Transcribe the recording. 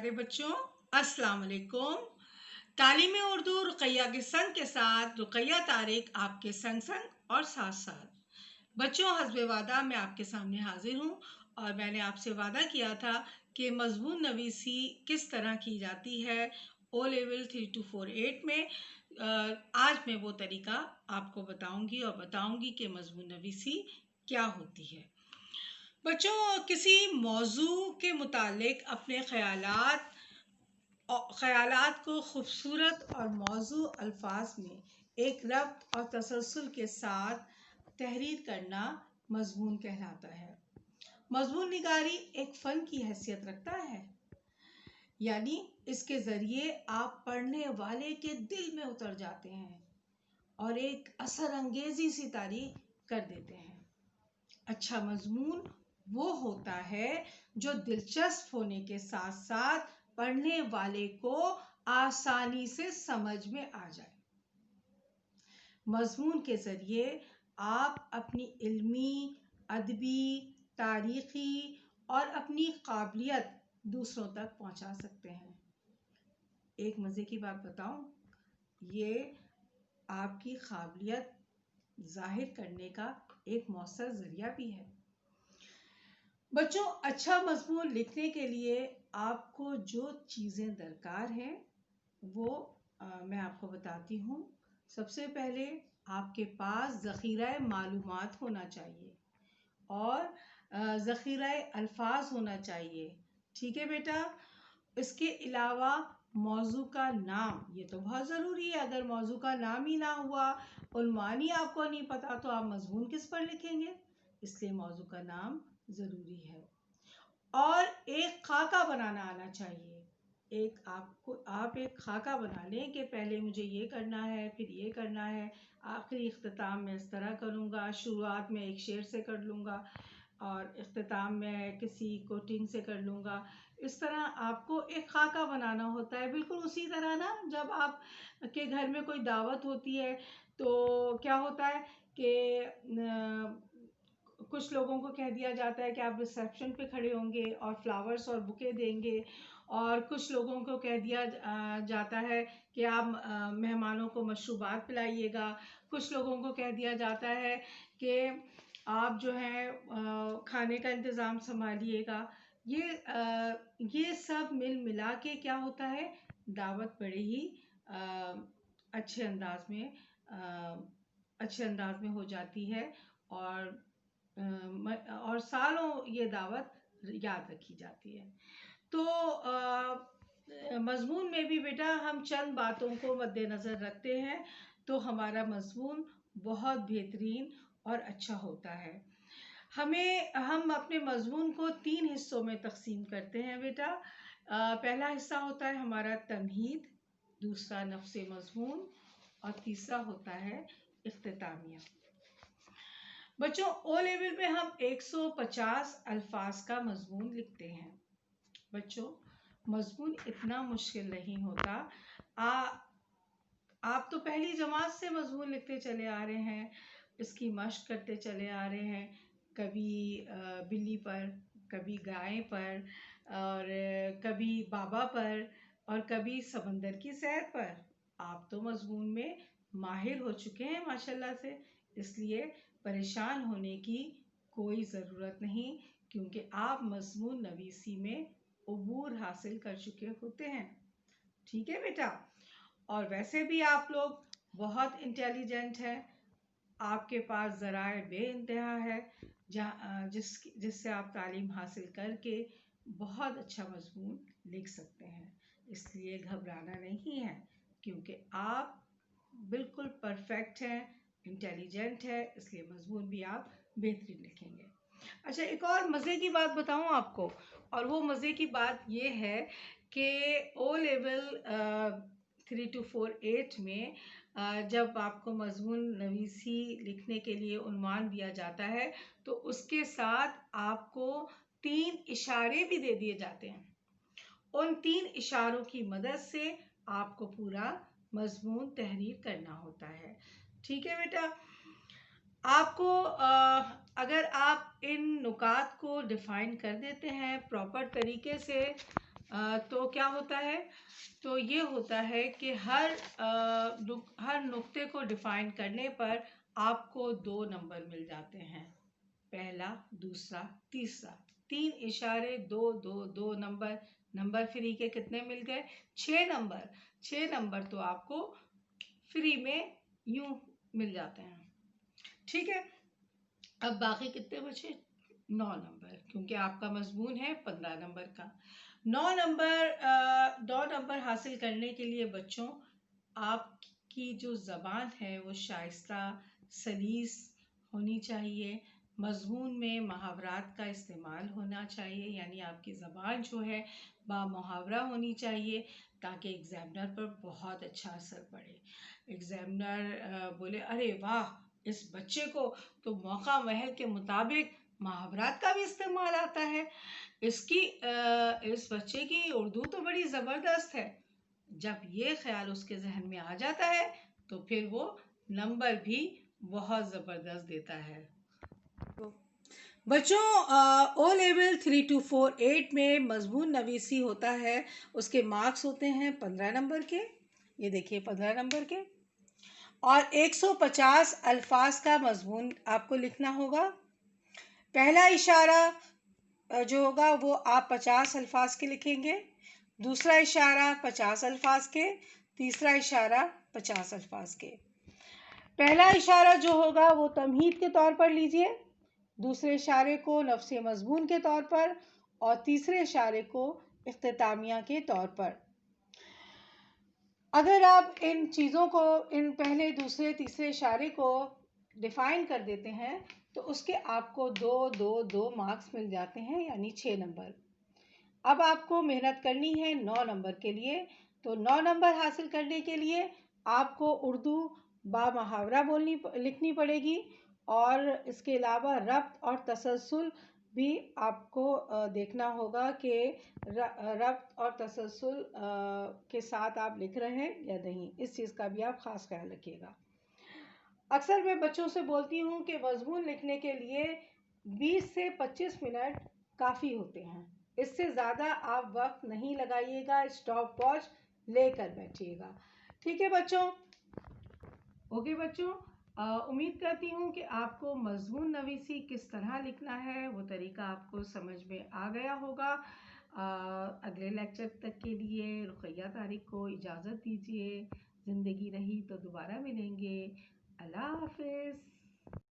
प्यारे बच्चों, अस्सलाम वालेकुम। तालीम उर्दू रुकैया के संग के साथ रुकैया तारिक आपके संग संग और साथ साथ। बच्चों, हस्बे वादा मैं आपके सामने हाजिर हूँ और मैंने आपसे वादा किया था कि मजमून नवीसी किस तरह की जाती है ओ लेवल 3248 में। आज मैं वो तरीका आपको बताऊंगी और बताऊंगी कि मजमून नवीसी क्या होती है। बच्चों, किसी मौजू के मुतालिक अपने ख़यालात को खूबसूरत और मौजू अल्फाज में एक रब्त और तसलसल के साथ तहरीर करना मजमून कहलाता है। मजमून निगारी एक फ़न की हैसियत रखता है, यानी इसके ज़रिए आप पढ़ने वाले के दिल में उतर जाते हैं और एक असर अंगेज़ी सी तारीफ कर देते हैं। अच्छा मजमून वो होता है जो दिलचस्प होने के साथ साथ पढ़ने वाले को आसानी से समझ में आ जाए। मजमून के ज़रिए आप अपनी इल्मी, अदबी, तारीख़ी और अपनी काबिलियत दूसरों तक पहुंचा सकते हैं। एक मज़े की बात बताऊं, ये आपकी काबिलियत ज़ाहिर करने का एक मौसर ज़रिया भी है। बच्चों, अच्छा मजमून लिखने के लिए आपको जो चीज़ें दरकार हैं वो मैं आपको बताती हूँ। सबसे पहले आपके पास ज़ख़ीरा मालूमात होना चाहिए और ज़ख़ीरा अल्फाज होना चाहिए। ठीक है बेटा। इसके अलावा मौजू का नाम, ये तो बहुत ज़रूरी है। अगर मौजू का नाम ही ना हुआ, उन्वान ही आपको नहीं पता, तो आप मजमून किस पर लिखेंगे? इसलिए मौजू का नाम ज़रूरी है। और एक खाका बनाना आना चाहिए। आप एक खाका बना लें कि पहले मुझे ये करना है, फिर ये करना है, आखिरी इख्तिताम में इस तरह करूँगा, शुरुआत में एक शेर से कर लूँगा और इख्तिताम में किसी कोटिंग से कर लूँगा। इस तरह आपको एक खाका बनाना होता है। बिल्कुल उसी तरह ना, जब आप के घर में कोई दावत होती है तो क्या होता है कि कुछ लोगों को कह दिया जाता है कि आप रिसेप्शन पे खड़े होंगे और फ्लावर्स और बुके देंगे, और कुछ लोगों को कह दिया जाता है कि आप मेहमानों को मशरूबात पिलाइएगा। कुछ लोगों को कह दिया जाता है कि आप जो है खाने का इंतज़ाम संभालिएगा। ये सब मिल मिला के क्या होता है, दावत बड़े ही अच्छे अंदाज में हो जाती है और सालों ये दावत याद रखी जाती है। तो मजमून में भी बेटा हम चंद बातों को मद्देनज़र रखते हैं तो हमारा मजमून बहुत बेहतरीन और अच्छा होता है। हम अपने मजमून को 3 हिस्सों में तकसीम करते हैं बेटा। पहला हिस्सा होता है हमारा तमहीद, दूसरा नफ्स मजमून और तीसरा होता है इख्तितामिया। बच्चों, ओ लेवल में हम 150 अल्फाज का मजमून लिखते हैं। बच्चों, मजमून इतना मुश्किल नहीं होता। आप तो पहली जमात से मजमून लिखते चले आ रहे हैं, इसकी मश्क करते चले आ रहे हैं। कभी बिल्ली पर, कभी गाय पर, और कभी बाबा पर, और कभी समंदर की सैर पर। आप तो मजमून में माहिर हो चुके हैं माशाल्लाह से, इसलिए परेशान होने की कोई ज़रूरत नहीं, क्योंकि आप मजमून नवीसी में उबूर हासिल कर चुके होते हैं। ठीक है बेटा। और वैसे भी आप लोग बहुत इंटेलिजेंट हैं, आपके पास ज़राए बेइंतहा है जिससे आप तालीम हासिल करके बहुत अच्छा मजमून लिख सकते हैं। इसलिए घबराना नहीं है, क्योंकि आप बिल्कुल परफेक्ट हैं, इंटेलिजेंट है, इसलिए मजमून भी आप बेहतरीन लिखेंगे। अच्छा, एक और मज़े की बात बताऊं आपको, और वो मज़े की बात ये है कि ओ लेवल 3248 में जब आपको मजमून नवीसी लिखने के लिए उन्वान दिया जाता है तो उसके साथ आपको 3 इशारे भी दे दिए जाते हैं। उन 3 इशारों की मदद से आपको पूरा मजमून तहरीर करना होता है। ठीक है बेटा। आपको अगर आप इन नुकात को डिफ़ाइन कर देते हैं प्रॉपर तरीके से, تو کیا ہوتا ہے؟ تو یہ ہوتا ہے کہ ہر نقطے کو ڈیفائن کرنے پر آپ کو 2 نمبر مل جاتے ہیں، پہلا، دوسرا، تیسرا، 3 اشارے، 2 2 2 نمبر، نمبر فری کے کتنے مل گئے؟ 6 نمبر، 6 نمبر تو آپ کو فری میں یوں مل جاتے ہیں، ٹھیک ہے؟ اب باقی کتنے بچے؟ 9 نمبر، کیونکہ آپ کا مضمون ہے 15 نمبر کا۔ 9 نمبر حاصل کرنے کے لیے بچوں آپ کی جو زبان ہے وہ شائستہ، سلیس ہونی چاہیے، مضمون میں محاورات کا استعمال ہونا چاہیے، یعنی آپ کی زبان جو ہے با محاورہ ہونی چاہیے تاکہ ایگزامنر پر بہت اچھا اثر پڑے۔ ایگزامنر بولے ارے واہ، اس بچے کو تو موقع محل کے مطابق محاورات کا بھی استعمال آتا ہے، اس بچے کی اردو تو بڑی زبردست ہے۔ جب یہ خیال اس کے ذہن میں آ جاتا ہے تو پھر وہ نمبر بھی بہت زبردست دیتا ہے۔ بچوں او لیول 3-4 8 میں مضمون نویسی ہوتا ہے، اس کے مارکس ہوتے ہیں 15 نمبر کے، یہ دیکھیے 15 نمبر کے، اور 150 الفاظ کا مضمون آپ کو لکھنا ہوگا۔ پہلا اشارہ جو ہوگا وہ آپ 50 الفاظ کے لکھیں گے، دوسرا اشارہ 50 الفاظ کے، تیسرا اشارہ 50 الفاظ کے۔ پہلا اشارہ جو ہوگا وہ تمہید کے طور پر لیجئے، دوسرے اشارے کو نفس مضمون کے طور پر، اور تیسرے اشارے کو اختتامیہ کے طور پر۔ اگر آپ ان چیزوں کو، ان پہلے، دوسرے، تیسرے اشارے کو ڈیفائن کر دیتے ہیں تو اس کے آپ کو 2 مارکس مل جاتے ہیں، یعنی 6 نمبر۔ اب آپ کو محنت کرنی ہے 9 نمبر کے لیے، تو 9 نمبر حاصل کرنے کے لیے آپ کو اردو با محاورہ لکھنی پڑے گی، اور اس کے علاوہ ربط اور تسلسل بھی آپ کو دیکھنا ہوگا کہ ربط اور تسلسل کے ساتھ آپ لکھ رہے ہیں یا نہیں، اس چیز کا بھی آپ خاص خیال رکھیے گا۔ اکثر میں بچوں سے بولتی ہوں کہ مضمون لکھنے کے لیے 20 سے 25 منٹ کافی ہوتے ہیں، اس سے زیادہ آپ وقت نہیں لگائیے گا، اسٹاپ واچ لے کر بیٹھیے گا، ٹھیک ہے بچوں؟ اوکے بچوں، امید کرتی ہوں کہ آپ کو مضمون نویسی کس طرح لکھنا ہے وہ طریقہ آپ کو سمجھ میں آ گیا ہوگا۔ اگلے لیکچر تک کے لیے رقیہ طارق کو اجازت دیجیے، زندگی رہی تو دوبارہ ملیں گے، اللہ حافظ۔